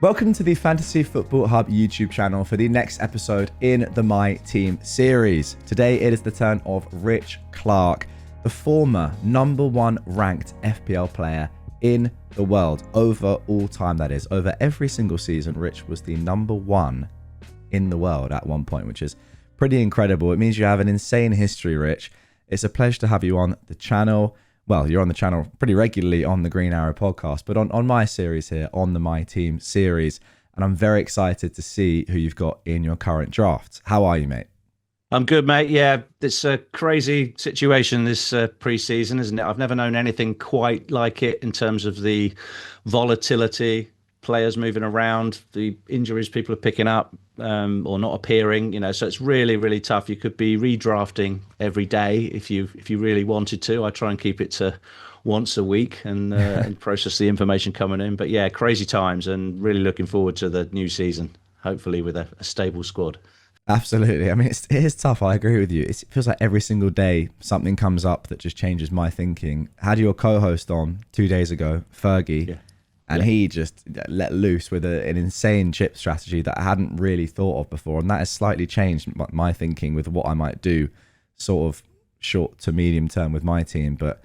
Welcome to the Fantasy Football Hub YouTube channel for the next episode in the My Team series. Today it is the turn of Rich Clarke, the former #1 ranked FPL player in the world over all time, that is. Over every single season, Rich was the #1 in the world at one point, which is pretty incredible. It means you have an insane history, Rich. It's a pleasure to have you on the channel. Well, you're on the channel pretty regularly on the Green Arrow podcast, but on my series here, on the My Team series. And I'm very excited to see who you've got in your current draft. How are you, mate? I'm good, mate. Yeah, it's a crazy situation this pre-season, isn't it? I've never known anything quite like it in terms of the volatility, players moving around, the injuries people are picking up or not appearing. So it's really, really tough. You could be redrafting every day if you really wanted to. I try and keep it to once a week and process the information coming in. But yeah, crazy times, and really looking forward to the new season, hopefully with a stable squad. Absolutely. I mean, it is tough. I agree with you. It feels like every single day something comes up that just changes my thinking. Had your co-host on 2 days ago, Fergie, and he just let loose with an insane chip strategy that I hadn't really thought of before. And that has slightly changed my thinking with what I might do sort of short to medium term with my team. But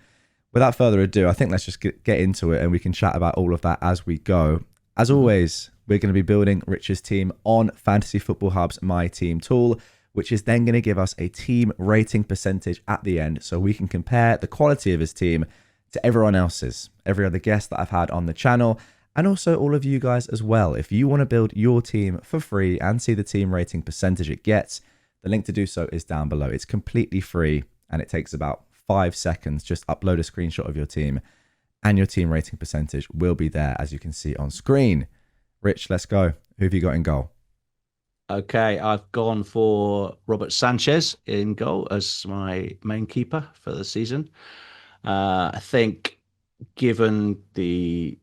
without further ado, I think let's just get into it and we can chat about all of that as we go. As always, we're going to be building Rich's team on Fantasy Football Hub's My Team tool, which is then going to give us a team rating percentage at the end so we can compare the quality of his team to everyone else's, every other guest that I've had on the channel, and also all of you guys as well. If you want to build your team for free and see the team rating percentage it gets, the link to do so is down below. It's completely free and it takes about 5 seconds. Just upload a screenshot of your team and your team rating percentage will be there, as you can see on screen. Rich, let's go. Who have you got in goal? Okay, I've gone for Robert Sanchez in goal as my main keeper for the season. I think given the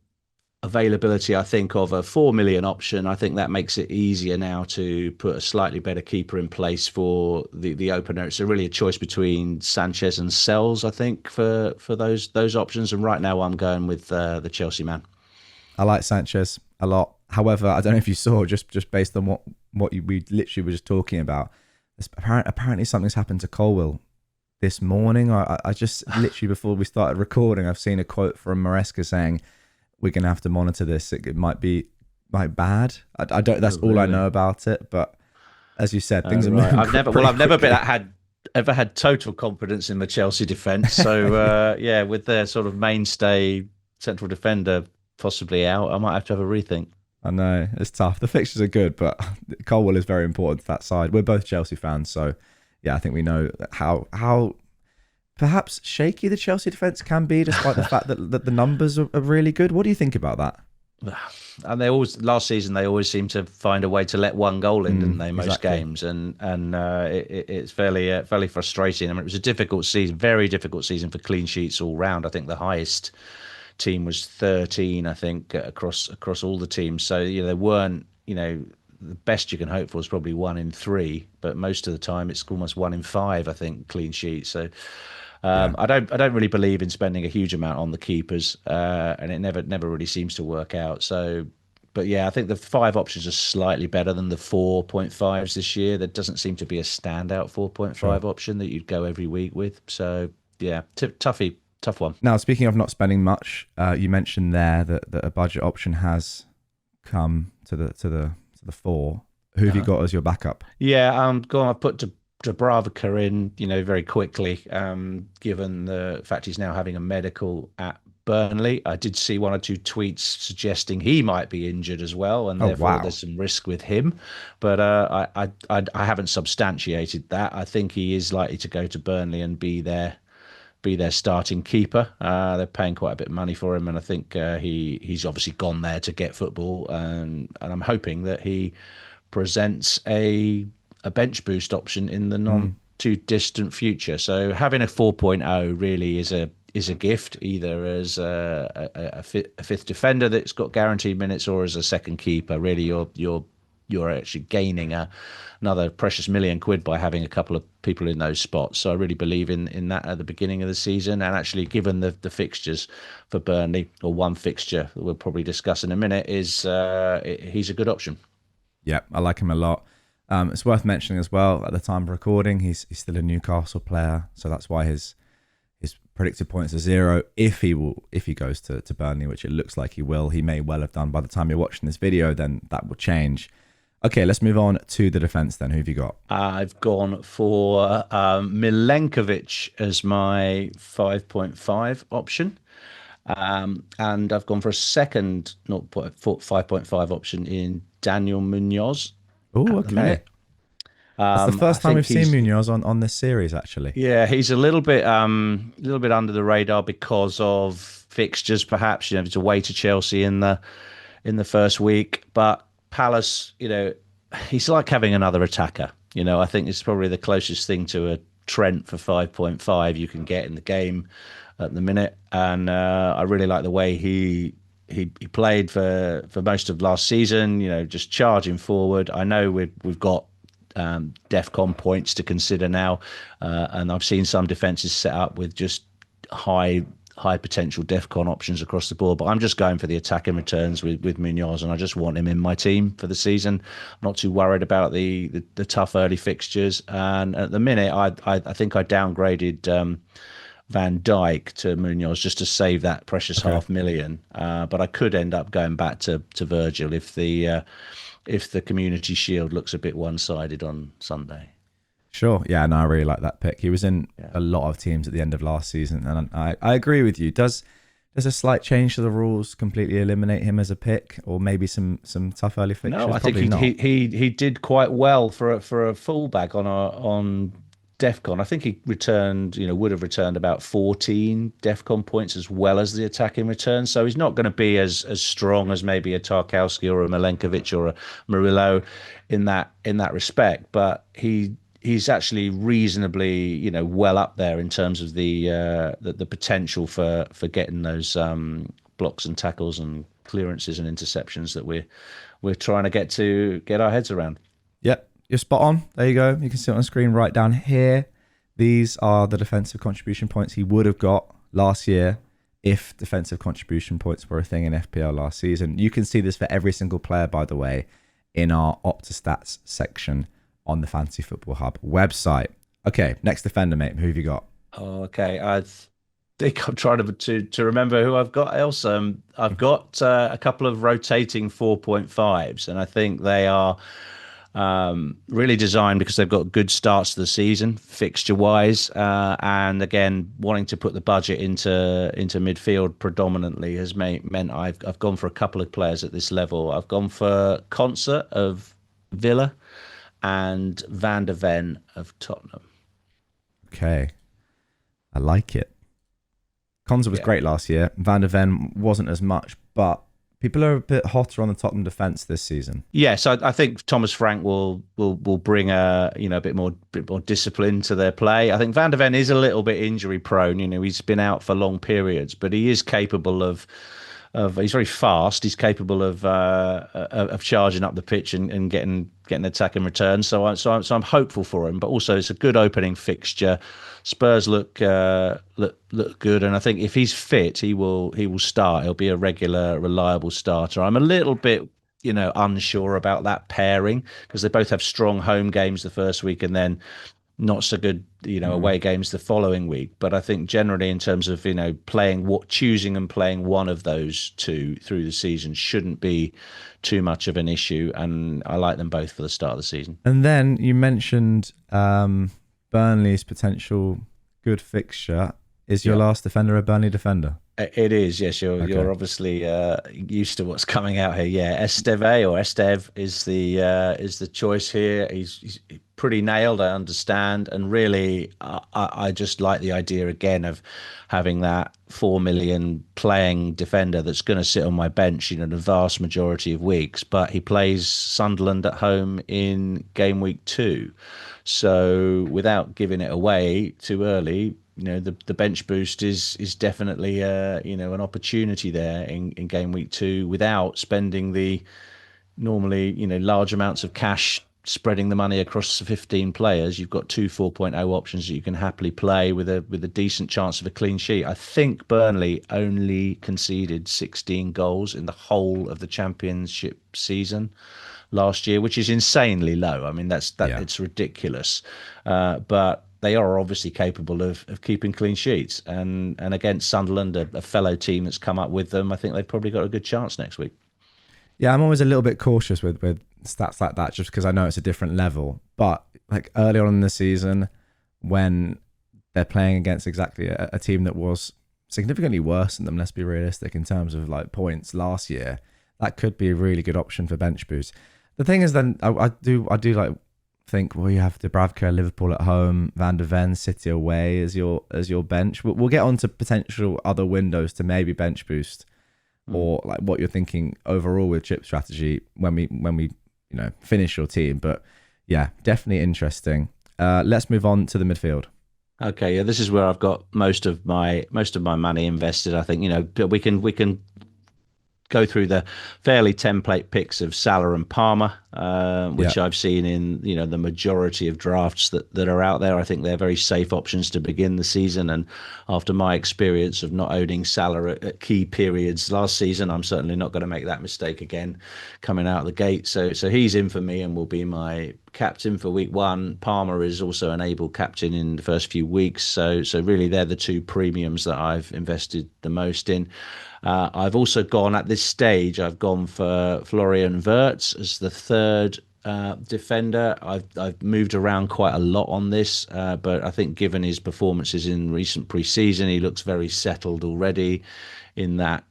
availability, I think, of a 4 million option, I think that makes it easier now to put a slightly better keeper in place for the opener. It's really a choice between Sanchez and Sells, I think, for those options. And right now I'm going with the Chelsea man. I like Sanchez a lot. However, I don't know if you saw, just based on what we literally were just talking about, apparently something's happened to Colwill this morning. I just literally before we started recording, I've seen a quote from Maresca saying we're going to have to monitor this. It might be bad. I don't. That's all I know about it. But as you said, things are moving. I've never ever had total confidence in the Chelsea defence. So yeah, with their sort of mainstay central defender possibly out, I might have to have a rethink. I know it's tough. The fixtures are good, but Colwill is very important to that side. We're both Chelsea fans, so yeah, I think we know how perhaps shaky the Chelsea defence can be, despite the fact that the numbers are really good. What do you think about that? And last season they always seem to find a way to let one goal in, didn't they? Most games, and it's fairly frustrating. I mean, it was a difficult season, very difficult season for clean sheets all round. I think the highest team was 13, I think, across all the teams. So there weren't, the best you can hope for is probably 1 in 3, but most of the time it's almost 1 in 5, I think, clean sheets. So I don't really believe in spending a huge amount on the keepers, and it never really seems to work out. So, but yeah, I think the 5 options are slightly better than the 4.5s this year. There doesn't seem to be a standout 4.5 option that you'd go every week with. So yeah, tough one. Now, speaking of not spending much, you mentioned there that a budget option has come to the fore. Who have you got as your backup? Yeah, I put Dubravka in, very quickly, given the fact he's now having a medical at Burnley. I did see 1 or 2 tweets suggesting he might be injured as well, and therefore there's some risk with him. But I haven't substantiated that. I think he is likely to go to Burnley and be their starting keeper. They're paying quite a bit of money for him, and I think he's obviously gone there to get football, and I'm hoping that he presents a bench boost option in the non too distant future. So having a 4.0 really is a gift, either as a fifth defender that's got guaranteed minutes or as a second keeper. Really, your you're actually gaining another precious £1,000,000 by having a couple of people in those spots. So I really believe in that at the beginning of the season. And actually, given the fixtures for Burnley, or one fixture that we'll probably discuss in a minute, he's a good option. Yeah, I like him a lot. It's worth mentioning as well, at the time of recording, he's still a Newcastle player, so that's why his predicted points are 0. If he goes to Burnley, which it looks like he will, he may well have done by the time you're watching this video, then that will change. Okay, let's move on to the defence then. Who have you got? I've gone for Milenkovic as my 5.5 option. And I've gone for a second 5.5 option in Daniel Munoz. Oh, okay. That's the first time we've seen Munoz on this series, actually. Yeah, he's a little bit under the radar because of fixtures, perhaps. It's away to Chelsea in the first week, but Palace, he's like having another attacker. I think it's probably the closest thing to a Trent for 5.5 you can get in the game at the minute, and I really like the way he played for most of last season. Just charging forward. I know we've got DEFCON points to consider now, and I've seen some defenses set up with just high potential DEFCON options across the board, but I'm just going for the attacking returns with Munoz, and I just want him in my team for the season. I'm not too worried about the tough early fixtures, and at the minute I think I downgraded Van Dijk to Munoz just to save that precious £500,000, but I could end up going back to Virgil if the Community Shield looks a bit one-sided on Sunday. Sure. Yeah, no, I really like that pick. He was in a lot of teams at the end of last season, and I agree with you. Does a slight change to the rules completely eliminate him as a pick, or maybe some tough early fixtures? No, I think he did quite well for a fullback on DEFCON. I think he would have returned about 14 DEFCON points as well as the attacking return. So he's not going to be as strong as maybe a Tarkowski or a Milenkovic or a Murillo in that respect, but he's actually reasonably well up there in terms of the potential for getting those blocks and tackles and clearances and interceptions that we're trying to get our heads around. Yep. You're spot on. There you go. You can see it on the screen right down here. These are the defensive contribution points he would have got last year if defensive contribution points were a thing in FPL last season. You can see this for every single player, by the way, in our Opta-Stats section on the Fantasy Football Hub website. Okay, next defender, mate. Who have you got? Oh, okay. I think I'm trying to remember who I've got else. I've got a couple of rotating 4.5s, and I think they are really designed because they've got good starts to the season fixture wise, and again wanting to put the budget into midfield predominantly has meant I've gone for a couple of players at this level. I've gone for Concert of Villa and Van der Ven of Tottenham. Okay, I like it. Concert was great last year. Van der Ven wasn't as much, but people are a bit hotter on the Tottenham defence this season. Yes, I think Thomas Frank will bring a bit more discipline to their play. I think Van der Ven is a little bit injury prone. He's been out for long periods, but he is capable of he's very fast. He's capable of charging up the pitch and getting attack and return. So I'm hopeful for him. But also it's a good opening fixture. Spurs look good, and I think if he's fit, he will start. He'll be a regular, reliable starter. I'm a little bit unsure about that pairing because they both have strong home games the first week and then not so good away games the following week. But I think generally in terms of choosing and playing one of those two through the season shouldn't be too much of an issue, and I like them both for the start of the season. And then you mentioned Burnley's potential good fixture. Is your last defender a Burnley defender? It is, yes. You're obviously used to what's coming out here. Yeah, Esteve is the choice here. He's pretty nailed, I understand, and really, I just like the idea again of having that 4 million playing defender that's going to sit on my bench, the vast majority of weeks. But he plays Sunderland at home in game week 2, so without giving it away too early, the bench boost is definitely an opportunity there in game week 2 without spending the normally, large amounts of cash spreading the money across 15 players, you've got two 4.0 options that you can happily play with a decent chance of a clean sheet. I think Burnley only conceded 16 goals in the whole of the Championship season last year, which is insanely low. I mean, it's ridiculous. But they are obviously capable of keeping clean sheets. And against Sunderland, a fellow team that's come up with them, I think they've probably got a good chance next week. Yeah, I'm always a little bit cautious with stats like that, just because I know it's a different level. But like early on in the season, when they're playing against exactly a team that was significantly worse than them, let's be realistic, in terms of like points last year, that could be a really good option for bench boost. The thing is, then I do like think, well, you have Dubravka, Liverpool at home, Van der Ven, City away as your bench. We'll get on to potential other windows to maybe bench boost, or like what you're thinking overall with chip strategy when we finish your team. But yeah, definitely interesting. Let's move on to the midfield. Okay, yeah, this is where I've got most of my money invested. I think we can go through the fairly template picks of Salah and Palmer, which I've seen in the majority of drafts that are out there. I think they're very safe options to begin the season. And after my experience of not owning Salah at key periods last season, I'm certainly not going to make that mistake again coming out of the gate. So he's in for me and will be my captain for week one. Palmer is also an able captain in the first few weeks. So really they're the two premiums that I've invested the most in. I've also gone at this stage. I've gone for Florian Wirtz as the third defender. I've moved around quite a lot on this, but I think given his performances in recent pre-season, he looks very settled already in that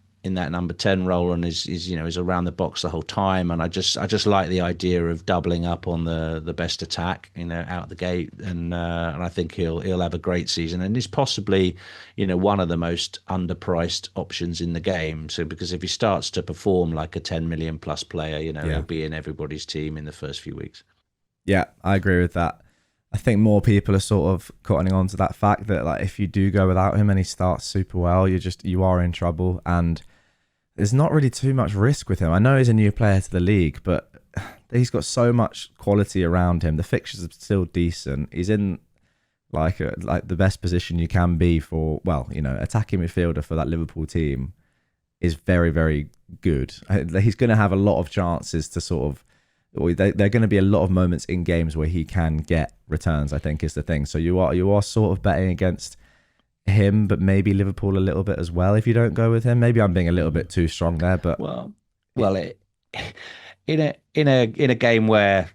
number 10 role, and is around the box the whole time. And I just like the idea of doubling up on the best attack, out the gate, and I think he'll have a great season, and he's possibly one of the most underpriced options in the game. So because if he starts to perform like a 10 million plus player, he'll be in everybody's team in the first few weeks. Yeah, I agree with that. I think more people are sort of cottoning on to that fact that like if you do go without him and he starts super well, you are in trouble, and there's not really too much risk with him. I know he's a new player to the league, but he's got so much quality around him. The fixtures are still decent. He's in like the best position you can be for, attacking midfielder for that Liverpool team is very, very good. He's going to have a lot of chances to sort of, there are going to be a lot of moments in games where he can get returns, I think is the thing. So you are sort of betting against him, but maybe Liverpool a little bit as well if you don't go with him. Maybe I'm being a little bit too strong there, but in a game where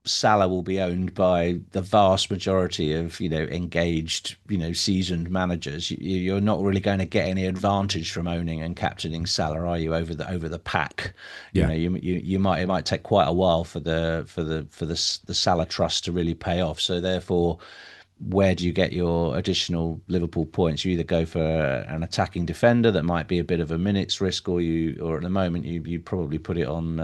Salah will be owned by the vast majority of engaged seasoned managers, you're not really going to get any advantage from owning and captaining Salah, are you, over the pack? It might take quite a while for the Salah trust to really pay off. So therefore, where do you get your additional Liverpool points? You either go for an attacking defender that might be a bit of a minutes risk, or at the moment you probably put it on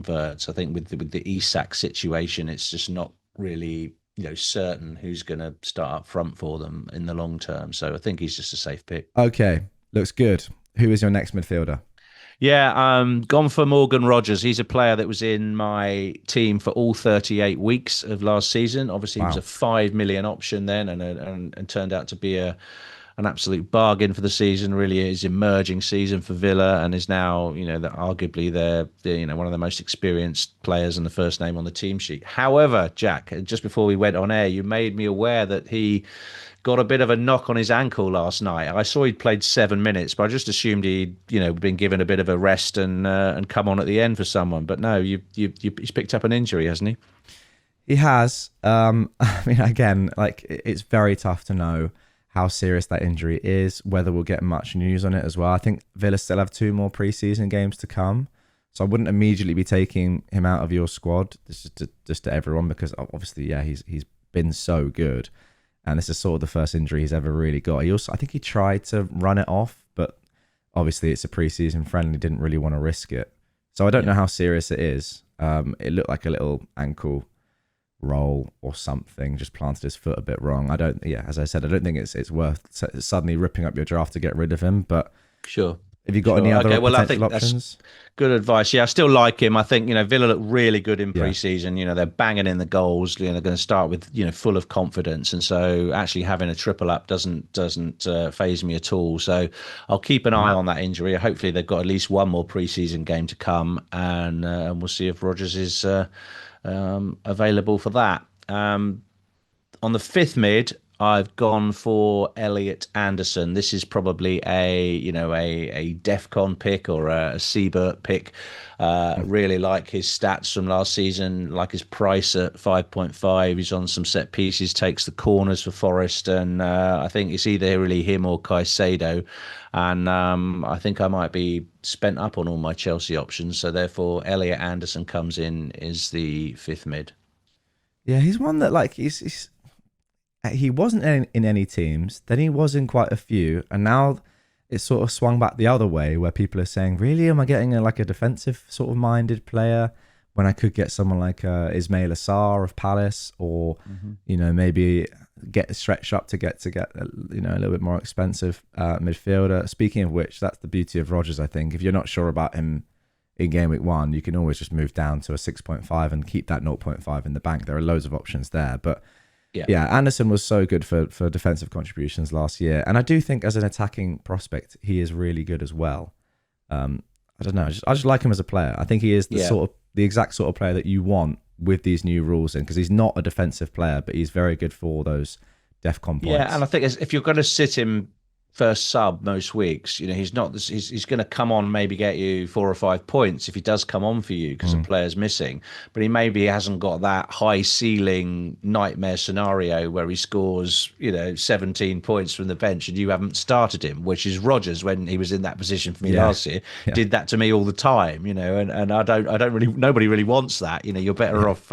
Wirtz. I think with the Isak situation, it's just not really certain who's going to start up front for them in the long term. So I think he's just a safe pick. Okay, looks good. Who is your next midfielder? Yeah, gone for Morgan Rogers. He's a player that was in my team for all 38 weeks of last season. Obviously, He was a 5 million option then, and turned out to be an absolute bargain for the season. Really, his emerging season for Villa, and is now arguably they're one of the most experienced players and the first name on the team sheet. However, Jack, just before we went on air, you made me aware that he got a bit of a knock on his ankle last night. I saw he'd played 7 minutes, but I just assumed he'd been given a bit of a rest and come on at the end for someone. But no, he's picked up an injury, hasn't he? He has. I mean, again, like it's very tough to know how serious that injury is, whether we'll get much news on it as well. I think Villa still have 2 more pre-season games to come, so I wouldn't immediately be taking him out of your squad. This is just to everyone, because obviously, he's been so good. And this is sort of the first injury he's ever really got. I think he tried to run it off, but obviously it's a preseason friendly, didn't really want to risk it. So I don't know how serious it is. It looked like a little ankle roll or something, just planted his foot a bit wrong. As I said, I don't think it's worth suddenly ripping up your draft to get rid of him, but sure. Have you got any Sure. other Okay. Well, I potential think that's options? good advice. Yeah, I still like him. I think, Villa look really good in Yeah. pre-season. They're banging in the goals. They're going to start with, full of confidence. And so actually having a triple up doesn't phase me at all. So I'll keep an eye on that injury. Hopefully they've got at least one more pre-season game to come, and we'll see if Rodgers is available for that. On the fifth mid, I've gone for Elliot Anderson. This is probably a DEFCON pick or a Seabert pick. Really like his stats from last season, like his price at 5.5. He's on some set pieces, takes the corners for Forest, and I think it's either really him or Caicedo. And I think I might be spent up on all my Chelsea options, so therefore Elliot Anderson comes in is the fifth mid. Yeah, he's one that like he wasn't in any teams, then he was in quite a few, and now it's sort of swung back the other way where people are saying, really, am I getting like a defensive sort of minded player when I could get someone like Ismail Assar of Palace, or maybe get stretched up to get a little bit more expensive midfielder. Speaking of which, that's the beauty of Rodgers. I think if you're not sure about him in game week 1, you can always just move down to a 6.5 and keep that 0.5 in the bank. There are loads of options there, but yeah, Anderson was so good for defensive contributions last year, and I do think as an attacking prospect, he is really good as well. I don't know, I just like him as a player. I think he is the exact sort of player that you want with these new rules in, because he's not a defensive player, but he's very good for those DEFCON points. Yeah, and I think if you're going to sit him first sub most weeks, he's not. He's going to come on, maybe get you 4 or 5 points if he does come on for you because a player's missing. But he maybe hasn't got that high ceiling nightmare scenario where he scores 17 points from the bench and you haven't started him, which is Rodgers when he was in that position for me last year. Did that to me all the time, and I don't really, nobody really wants that. You're better off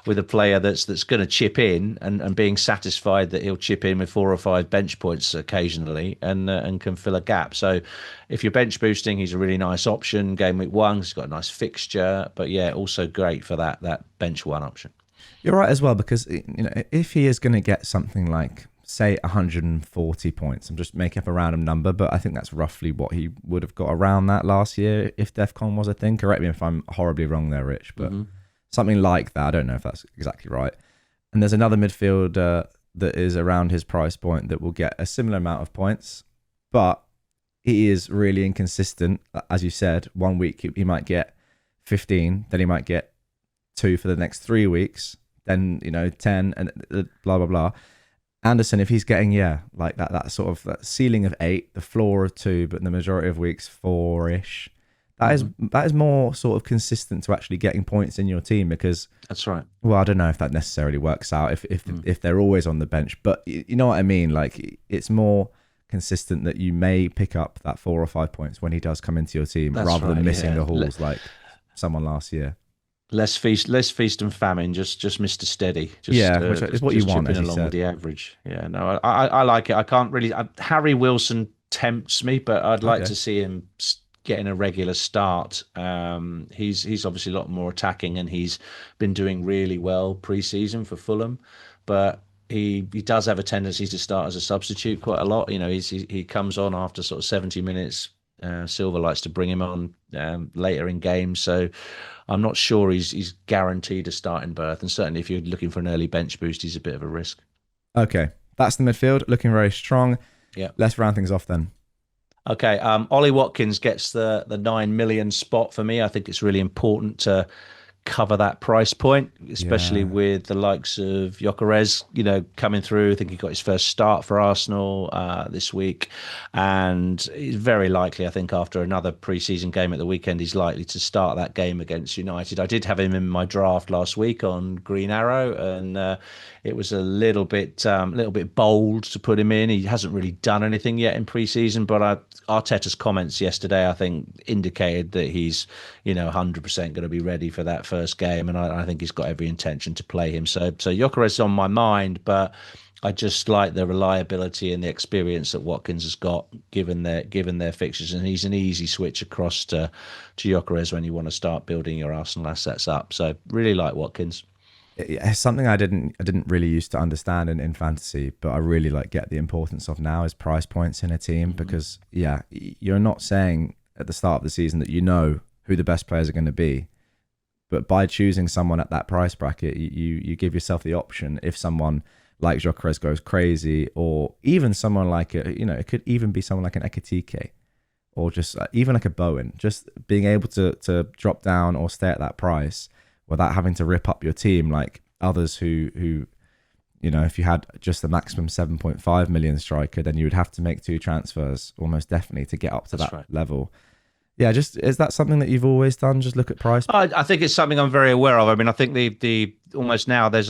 with a player that's going to chip in and being satisfied that he'll chip in with 4 or 5 bench points occasionally and can fill a gap. So if you're bench boosting, he's a really nice option. Game week 1, he's got a nice fixture, but also great for that bench 1 option. You're right as well, because if he is going to get something like, say, 140 points, I'm just making up a random number, but I think that's roughly what he would have got around that last year if DEFCON was a thing. Correct me if I'm horribly wrong there, Rich, but something like that. I don't know if that's exactly right. And there's another midfielder that is around his price point that will get a similar amount of points, but he is really inconsistent. As you said, 1 week he might get 15, then he might get 2 for the next 3 weeks, then 10, and blah blah blah. Anderson, if he's getting like that sort of that ceiling of 8, the floor of 2, but in the majority of weeks 4-ish, that is more sort of consistent to actually getting points in your team, because that's right. Well, I don't know if that necessarily works out if they're always on the bench, but you know what I mean. Like, it's more consistent that you may pick up that 4 or 5 points when he does come into your team, rather than missing the halls like someone last year. Less feast and famine, just Mr. Steady. Which is what you want, as you along said. with the average. Yeah, no, I like it. I can't really. Harry Wilson tempts me, but I'd like to see him getting a regular start. He's obviously a lot more attacking, and he's been doing really well pre-season for Fulham, but he does have a tendency to start as a substitute quite a lot. He comes on after sort of 70 minutes. Silver likes to bring him on later in games, so I'm not sure he's guaranteed a starting berth, and certainly if you're looking for an early bench boost, he's a bit of a risk. Okay, that's the midfield, looking very strong. Yeah, let's round things off then. Okay, Ollie Watkins gets the 9 million spot for me. I think it's really important to cover that price point, especially with the likes of Gyökeres, coming through. I think he got his first start for Arsenal this week, and he's very likely, I think, after another pre-season game at the weekend, he's likely to start that game against United. I did have him in my draft last week on Green Arrow, and it was a little bit bold to put him in. He hasn't really done anything yet in pre-season, but Arteta's comments yesterday, I think, indicated that he's 100% going to be ready for that first game, and I think he's got every intention to play him. So Gyökeres is on my mind, but I just like the reliability and the experience that Watkins has got given their fixtures, and he's an easy switch across to Gyökeres when you want to start building your Arsenal assets up. So really like Watkins. It's something I didn't really used to understand in fantasy, but I really like get the importance of now is price points in a team because yeah, you're not saying at the start of the season that you know who the best players are going to be, but by choosing someone at that price bracket, you give yourself the option if someone like Gyökeres goes crazy, or even someone like it could even be someone like an Ekitike, or just even like a Bowen, just being able to drop down or stay at that price without having to rip up your team like others who if you had just the maximum 7.5 million striker, then you would have to make two transfers almost definitely to get up to that level. Yeah, just is that something that you've always done? Just look at price. I think it's something I'm very aware of. I mean, I think the almost now there's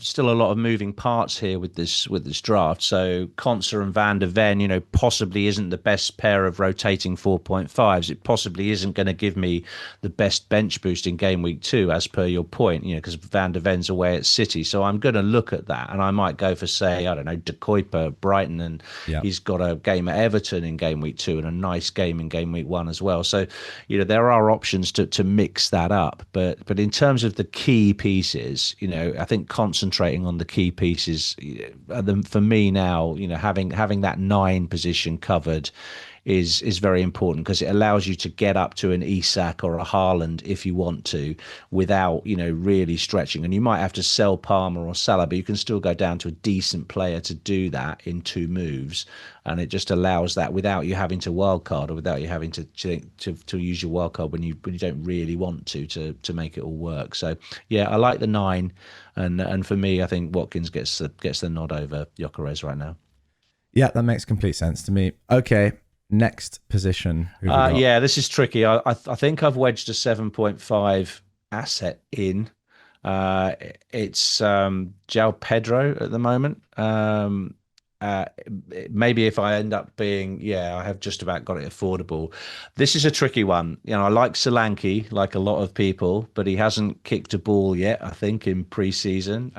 still a lot of moving parts here with this draft. So Konsa and Van der Ven, possibly isn't the best pair of rotating 4.5s. It possibly isn't going to give me the best bench boost in game week 2, as per your point. Because Van der Ven's away at City, so I'm going to look at that, and I might go for, say, I don't know, De Kuyper, Brighton, and he's got a game at Everton in game week 2 and a nice game in game week 1 as well. So there are options to mix that up, but in terms of the key pieces, I think concentrating on the key pieces, for me now, having that 9 position covered is very important, because it allows you to get up to an Isak or a Haaland if you want to, without really stretching. And you might have to sell Palmer or Salah, but you can still go down to a decent player to do that in 2 moves, and it just allows that without you having to wildcard, or without you having to use your wildcard when you don't really want to make it all work. So yeah, I like the 9, and for me, I think Watkins gets the nod over Gyökeres right now. Yeah, that makes complete sense to me. Okay. Next position. Yeah, this is tricky. I think I've wedged a 7.5 asset in. It's João Pedro at the moment. Maybe if I end up being, I have just about got it affordable. This is a tricky one. I like Solanke, like a lot of people, but he hasn't kicked a ball yet, I think, in pre-season.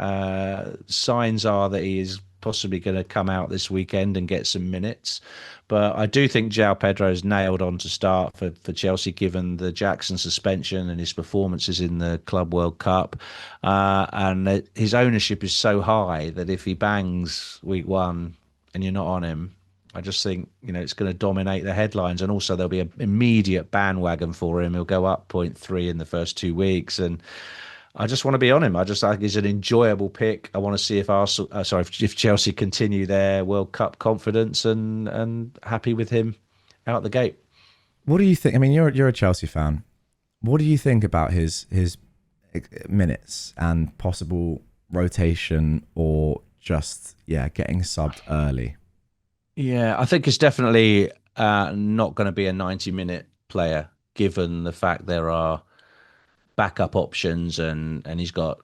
Signs are that he is possibly going to come out this weekend and get some minutes. But I do think João Pedro is nailed on to start for Chelsea, given the Jackson suspension and his performances in the Club World Cup. And his ownership is so high that if he bangs week 1 and you're not on him, I just think, it's going to dominate the headlines. And also there'll be an immediate bandwagon for him. He'll go up 0.3 in the first 2 weeks. And I just want to be on him. I just think he's an enjoyable pick. I want to see if Chelsea continue their World Cup confidence, and happy with him out the gate. What do you think? I mean, you're a Chelsea fan. What do you think about his minutes and possible rotation, or just getting subbed early? Yeah, I think it's definitely not going to be a 90-minute player, given the fact there are backup options, and he's got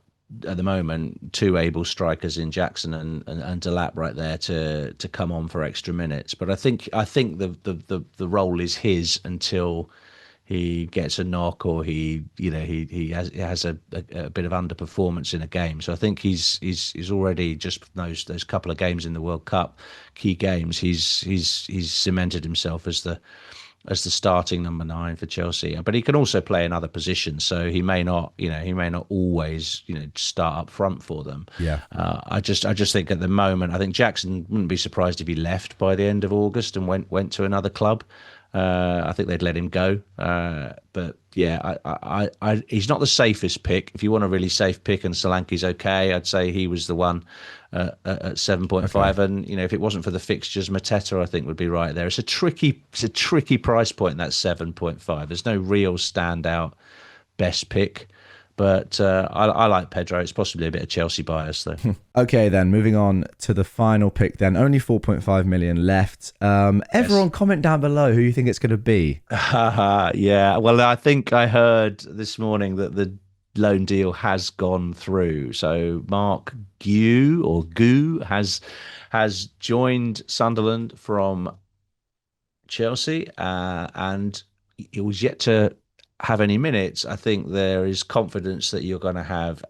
at the moment 2 able strikers in Jackson and Delap right there to come on for extra minutes. But I think the role is his until he gets a knock, or he has a bit of underperformance in a game. So I think he's already, just those couple of games in the World Cup, key games, he's cemented himself as the starting number 9 for Chelsea. But he can also play in other positions, so he may not always start up front for them. Yeah. I just think at the moment, I think Jackson wouldn't be surprised if he left by the end of August and went to another club. I think they'd let him go. But yeah, he's not the safest pick. If you want a really safe pick and Solanke's okay, I'd say he was the one at 7.5. Okay. And if it wasn't for the fixtures, Mateta I think would be right there. It's a tricky price point, that 7.5. There's no real standout best pick. But I like Pedro. It's possibly a bit of Chelsea bias, though. Okay, then moving on to the final pick. Then only 4.5 million left. Everyone, comment down below who you think it's going to be. Yeah. Well, I think I heard this morning that the loan deal has gone through. So Mark Gu has joined Sunderland from Chelsea, and it was yet to have any minutes. I think there is confidence that you're going to have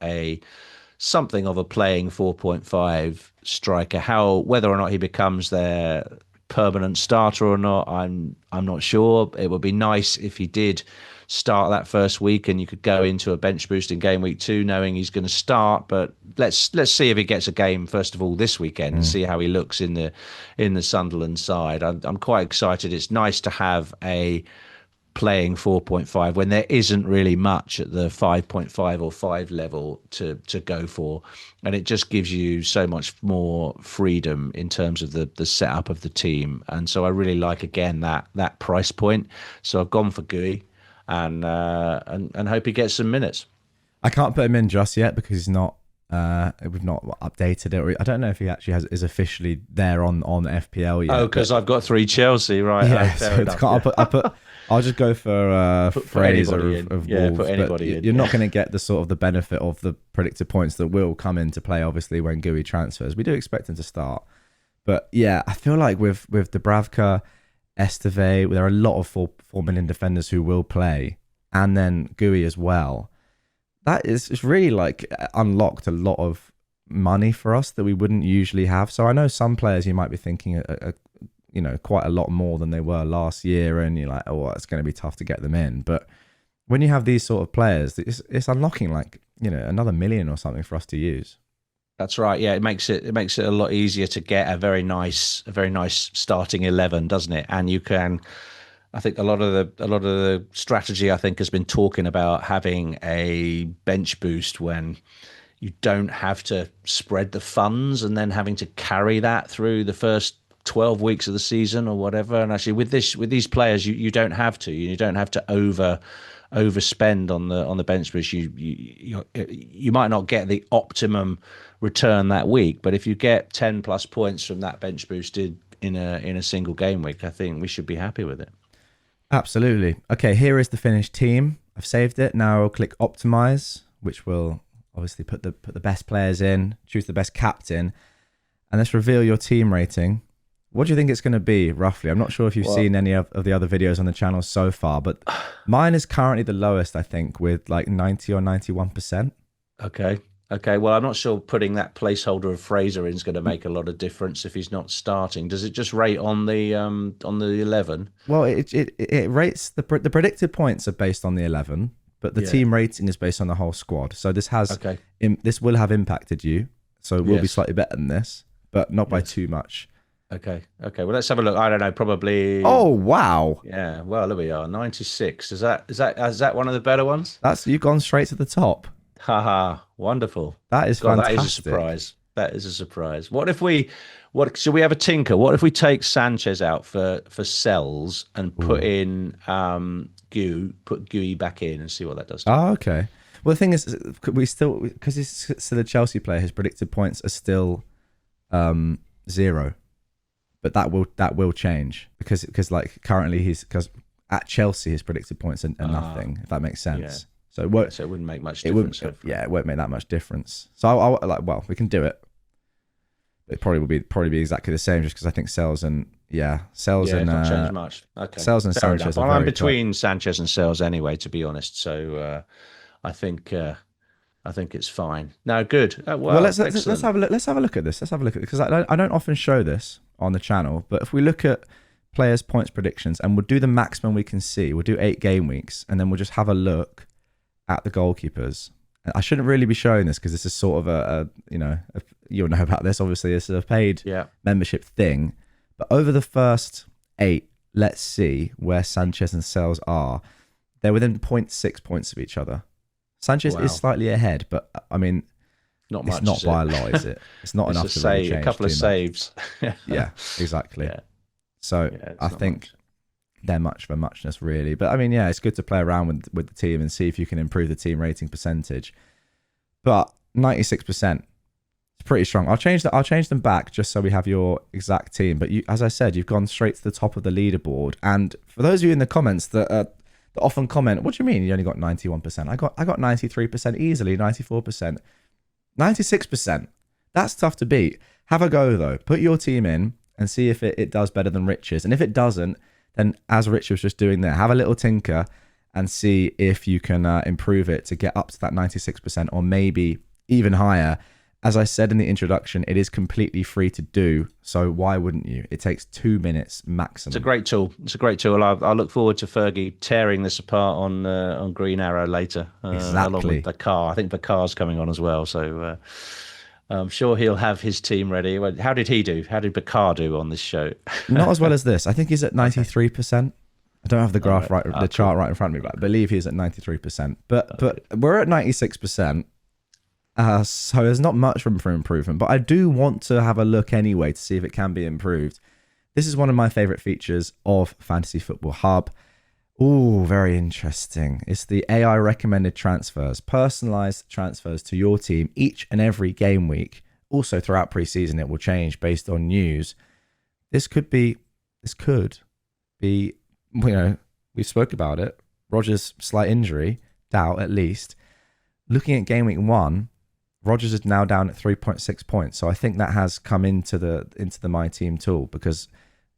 something of a playing 4.5 striker. Whether or not he becomes their permanent starter or not, I'm not sure. It would be nice if he did start that first week, and you could go into a bench boost in game week 2 knowing he's going to start. But let's see if he gets a game first of all this weekend and see how he looks in the Sunderland side. I'm quite excited. It's nice to have a playing 4.5 when there isn't really much at the 5.5 or 5 level to go for, and it just gives you so much more freedom in terms of the setup of the team. And so I really like, again, that price point. So I've gone for Gui and hope he gets some minutes. I can't put him in just yet because he's not we've not updated it, or I don't know if he actually is officially there on FPL yet. Oh, because I've got 3 Chelsea, right? Yeah, I'll just go for Fraser of Wolves. Put anybody in. You're not going to get the benefit of the predicted points that will come into play, obviously, when Gui transfers. We do expect him to start. But yeah, I feel like with Dubravka, Esteve, there are a lot of 4 million defenders who will play, and then Gui as well. That is, it's really like unlocked a lot of money for us that we wouldn't usually have. So I know some players you might be thinking quite a lot more than they were last year, and you're like, oh, it's going to be tough to get them in. But when you have these sort of players, it's unlocking like another million or something for us to use. That's right. Yeah, it makes it a lot easier to get a very nice starting 11, doesn't it? And you can. I think a lot of the strategy, I think, has been talking about having a bench boost when you don't have to spread the funds and then having to carry that through the first 12 weeks of the season or whatever. And actually, with these players, you don't have to. You don't have to overspend on the bench boost. You might not get the optimum return that week, but if you get 10 plus points from that bench boosted in a single game week, I think we should be happy with it. Absolutely. Okay, here is the finished team. I've saved it. Now I'll click optimize, which will obviously put the best players in, choose the best captain, and let's reveal your team rating. What do you think it's going to be, roughly? I'm not sure if you've seen any of the other videos on the channel so far, but mine is currently the lowest, I think, with like 90 or 91%. Okay. Well, I'm not sure putting that placeholder of Fraser in is going to make a lot of difference if he's not starting. Does it just rate on the 11? Well, it rates the predicted points are based on the 11, but the team rating is based on the whole squad. So this this will have impacted you. So it will be slightly better than this, but not by too much. Okay. Well, let's have a look. I don't know. Probably. Oh wow. Yeah. Well, there we are. 96. Is that one of the better ones? You've gone straight to the top. Haha, wonderful. That is fantastic. That is a surprise. Should we have a tinker? What if we take Sanchez out for Sells and put in put Gui back in and see what that does? Oh, okay. Well, the thing is, because he's still a Chelsea player, his predicted points are still 0. But that will change because like currently because at Chelsea his predicted points are nothing, if that makes sense. Yeah. So it wouldn't make much difference. It won't make that much difference. So we can do it. It probably will be exactly the same, just because I think Sells and not change much. Okay, Sells and Sanchez. Well, I'm between Sanchez and Sells anyway, to be honest. So I think it's fine. No, good. Let's have a look. Let's have a look at this. Because I don't often show this on the channel, but if we look at players' points predictions and we'll do the maximum we can see, we'll do 8 game weeks, and then we'll just have a look at the goalkeepers. I shouldn't really be showing this because this is sort of you'll know about this. Obviously, this is a paid membership thing. But over the first 8, let's see where Sanchez and Sells are. They're within 0.6 points of each other. Sanchez is slightly ahead, but I mean, not much. It's not by a lot, is it? It's not enough to really change. A couple of saves. Yeah, exactly. Yeah. So I think they're much of a muchness, really. But I mean, it's good to play around with the team and see if you can improve the team rating percentage. But 96%, it's pretty strong. I'll change them back just so we have your exact team. But as I said, you've gone straight to the top of the leaderboard. And for those of you in the comments that often comment, what do you mean you only got 91%? I got 93% easily, 94%, 96%. That's tough to beat. Have a go though. Put your team in and see if it does better than Rich's. And if it doesn't, then as Rich was just doing there, have a little tinker and see if you can improve it to get up to that 96% or maybe even higher. As I said in the introduction, it is completely free to do. So why wouldn't you? It takes 2 minutes maximum. It's a great tool. It's a great tool. I look forward to Fergie tearing this apart on Green Arrow later, along with Bakar. I think Bakar's coming on as well. So I'm sure he'll have his team ready. How did he do? How did Bakar do on this show? Not as well as this. I think he's at 93%. I don't have the graph chart right in front of me, but I believe he's at 93%. But we're at 96%. So there's not much room for improvement, but I do want to have a look anyway to see if it can be improved. This is one of my favorite features of Fantasy Football Hub. Ooh, very interesting. It's the AI recommended transfers, personalized transfers to your team each and every game week. Also throughout preseason, it will change based on news. This could be, we spoke about it. Rodgers' slight injury, doubt at least. Looking at game week 1, Rodgers is now down at 3.6 points. So I think that has come into the My Team tool because,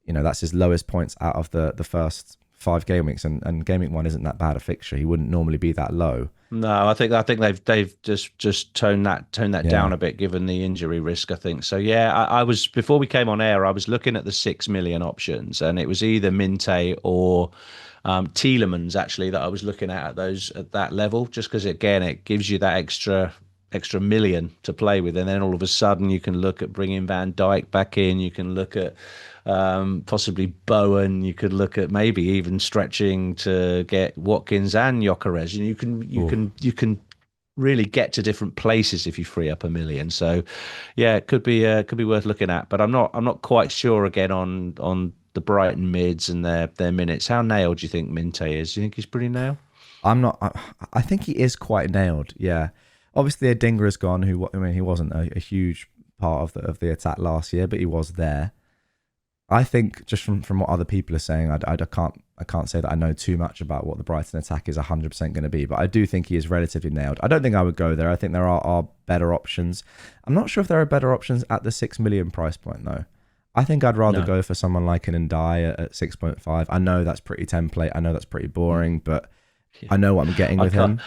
that's his lowest points out of the first 5 game weeks, and game week 1 isn't that bad a fixture. He wouldn't normally be that low. No, I think they've just toned that down a bit given the injury risk, I think. So yeah, I was, before we came on air, I was looking at the 6 million options, and it was either Minte or Tielemans actually that I was looking at that level, just because again it gives you that extra million to play with, and then all of a sudden you can look at bringing Van Dijk back in, you can look at possibly Bowen, you could look at maybe even stretching to get Watkins and Gyökeres, and you can really get to different places if you free up $1 million. So yeah, it could be worth looking at, but I'm not quite sure again on the Brighton mids and their minutes. How nailed do you think Minte is? Do you think he's pretty nailed? I think he is quite nailed, yeah. Obviously, Adingra's gone. He wasn't a huge part of the attack last year, but he was there. I think just from what other people are saying, I can't say that I know too much about what the Brighton attack is 100% going to be, but I do think he is relatively nailed. I don't think I would go there. I think there are better options. I'm not sure if there are better options at the 6 million price point though. I think I'd rather go for someone like an Ndiaye at 6.5. I know that's pretty template. I know that's pretty boring, but I know what I'm getting with him.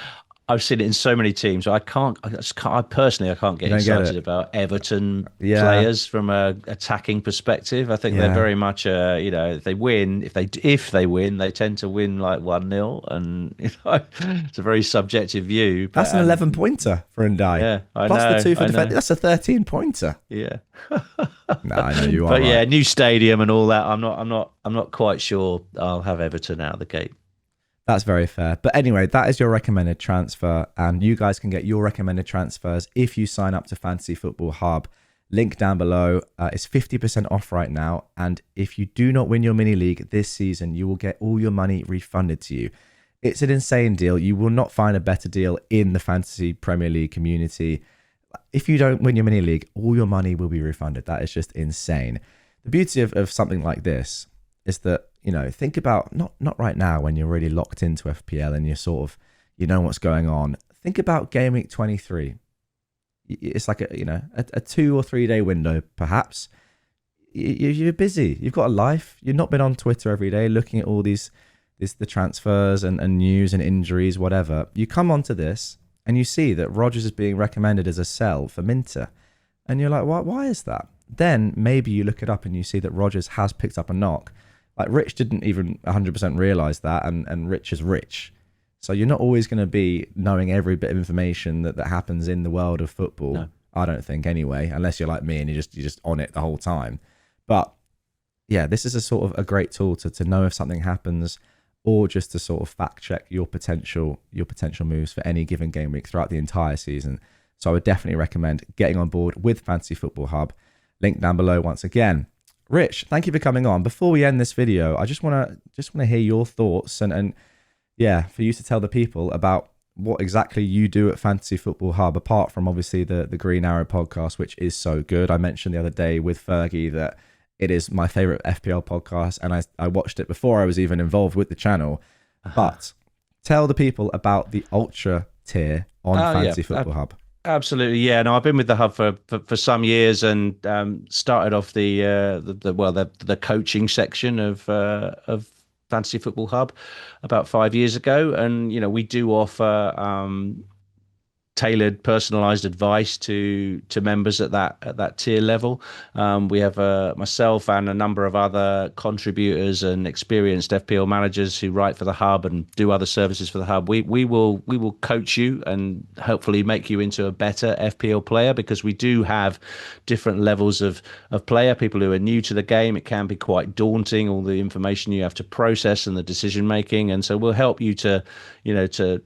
I've seen it in so many teams. I personally can't get excited about Everton players from a attacking perspective. I think they're very much if they win, they tend to win like 1-0, and it's a very subjective view. But, that's an 11 pointer for Ndiaye. Yeah, I plus know, the 2 for defense. That's a 13 pointer. Yeah. No, I know you are. But yeah, new stadium and all that. I'm not quite sure I'll have Everton out of the gate. That's very fair. But anyway, that is your recommended transfer, and you guys can get your recommended transfers if you sign up to Fantasy Football Hub. Link down below. It's 50% off right now, and if you do not win your mini league this season, you will get all your money refunded to you. It's an insane deal. You will not find a better deal in the Fantasy Premier League community. If you don't win your mini league, all your money will be refunded. That is just insane. The beauty of something like this is that, think about not right now when you're really locked into FPL and you're sort of, what's going on. Think about game week 23. It's like a 2 or 3 day window, perhaps. You're busy. You've got a life. You've not been on Twitter every day looking at all the transfers and news and injuries, whatever. You come onto this and you see that Rodgers is being recommended as a sell for Minter. And you're like, why is that? Then maybe you look it up and you see that Rodgers has picked up a knock. Like Rich didn't even 100% realize that, and Rich is Rich. So you're not always going to be knowing every bit of information that happens in the world of football. No. I don't think anyway, unless you're like me and you're just on it the whole time. But yeah, this is a sort of a great tool to know if something happens, or just to sort of fact check your potential moves for any given game week throughout the entire season. So I would definitely recommend getting on board with Fantasy Football Hub. Link down below once again. Rich, thank you for coming on. Before we end this video, I just want to hear your thoughts and for you to tell the people about what exactly you do at Fantasy Football Hub, apart from obviously the Green Arrow podcast, which is so good. I mentioned the other day with Fergie that it is my favorite FPL podcast, and I watched it before I was even involved with the channel. But tell the people about the Ultra Tier on Fantasy Football Hub. Absolutely, yeah. No, I've been with the hub for some years, and started off the coaching section of Fantasy Football Hub about 5 years ago, and we do offer tailored, personalised advice to members at that tier level. We have myself and a number of other contributors and experienced FPL managers who write for the Hub and do other services for the Hub. We will coach you and hopefully make you into a better FPL player, because we do have different levels of player. People who are new to the game, it can be quite daunting, all the information you have to process and the decision making, and so we'll help you to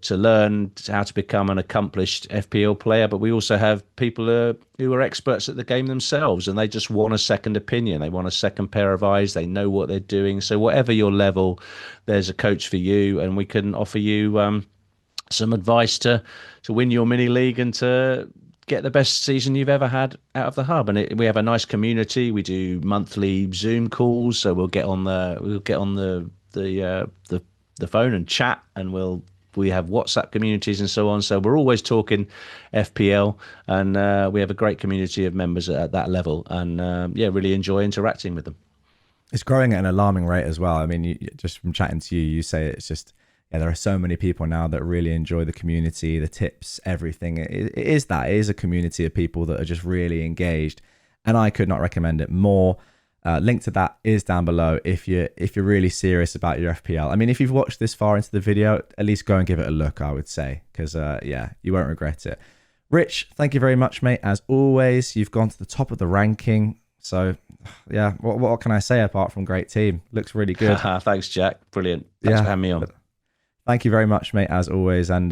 learn how to become an accomplished FPL player. But we also have people who are experts at the game themselves, and they just want a second opinion. They want a second pair of eyes. They know what they're doing. So whatever your level, there's a coach for you, and we can offer you some advice to win your mini league and to get the best season you've ever had out of the Hub. And we have a nice community. We do monthly Zoom calls, so we'll get on the phone and chat, and we have WhatsApp communities and so on. So we're always talking FPL, and we have a great community of members at that level, and really enjoy interacting with them. It's growing at an alarming rate as well. I mean, just from chatting to you, you say it's just, there are so many people now that really enjoy the community, the tips, everything. It is a community of people that are just really engaged, and I could not recommend it more. Link to that is down below if you're really serious about your FPL. I mean, if you've watched this far into the video, at least go and give it a look, I would say, because you won't regret it. Rich, thank you very much, mate. As always, you've gone to the top of the ranking. So, yeah, what can I say apart from great team? Looks really good. Thanks, Jack. Brilliant. Thanks for having me on. Thank you very much, mate, as always. And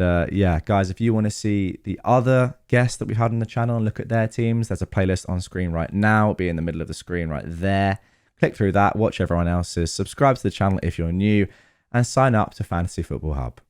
guys, if you want to see the other guests that we've had on the channel and look at their teams, there's a playlist on screen right now. It'll be in the middle of the screen right there. Click through that, watch everyone else's, subscribe to the channel if you're new, and sign up to Fantasy Football Hub.